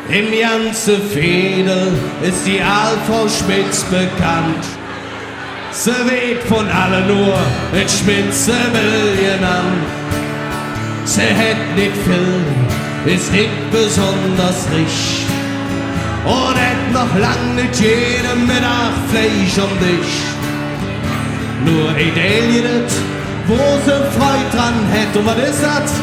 Im ganzen Fädel ist die Aalfrau Schmitz bekannt. Sie weht von allen nur mit Schmitze will genannt. Sie hätt nicht viel, ist nicht besonders reich und hätt noch lang nicht jeden Mittag Fleisch um dich. Nur Edelie, wo sie Freude dran hätt, und was ist das?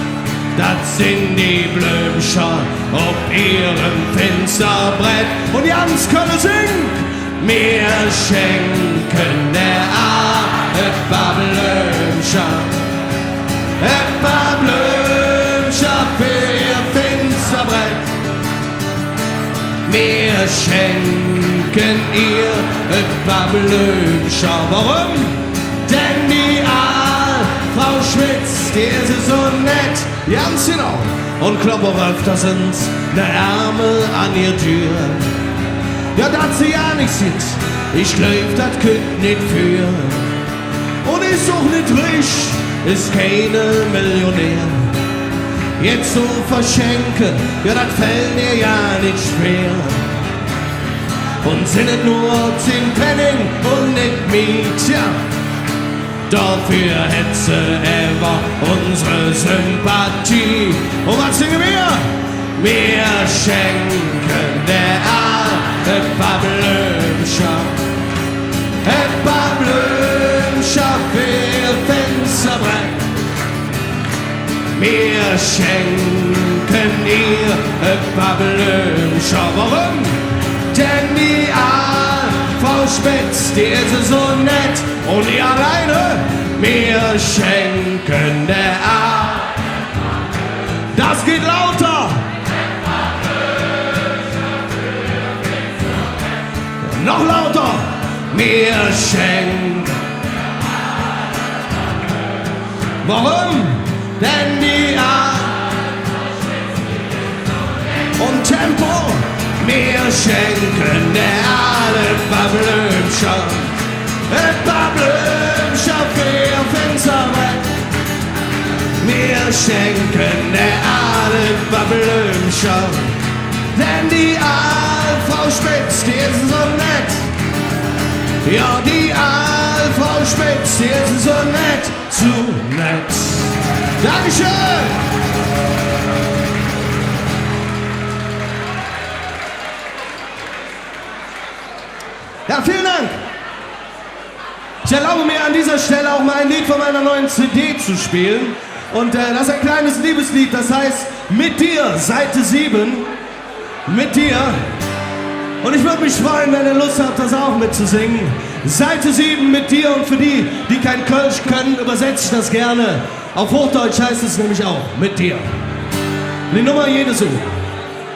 Das sind die Blümscher auf ihrem Fensterbrett. Und Jans können singen. Wir schenken der et paar Blümscher. Et paar Blümscher für ihr Fensterbrett. Wir schenken ihr et paar Blümscher. Warum? Denn die Frau Schmitz, die ist so nett, ganz genau. Und kloppen öfters ne Ärmel an ihr Tür. Ja, dat sie ja nicht sieht, ich glaub, dat könnt nicht für. Und ich such nicht reich, ist keine Millionär. Jetzt so verschenken, ja, dat fällt mir ja nicht schwer. Und sind nicht nur 10 Pfennig und nicht Miet, ja. Dafür hätt sie ever unsere Sympathie. Und was singen wir? Wir schenken der et paar Blümscher. Et paar Blümscher für Fensterbrett. Wir schenken ihr et paar Blümscher. Warum? Denn die Frau Schmitz, die ist so nett und die alleine. Wir schenken der das geht lauter. Noch lauter. Wir schenken. Warum? Denn die und Tempo. Wir schenken der et paar Blümscher. Et paar Blümscher für ihr Fensterbrett. Wir schenken der et paar Blümscher. Denn die Frau Schmitz, die ist so nett. Ja, die Frau Schmitz, die ist so nett. Zu nett. Dankeschön. Ja, vielen Dank. Ich erlaube mir an dieser Stelle auch mal ein Lied von meiner neuen CD zu spielen. Und das ist ein kleines Liebeslied, das heißt Mit dir, Seite 7. Mit dir. Und ich würde mich freuen, wenn ihr Lust habt, das auch mitzusingen. Seite 7 mit dir, und für die, die kein Kölsch können, übersetze ich das gerne. Auf Hochdeutsch heißt es nämlich auch mit dir. Die Nummer jede so.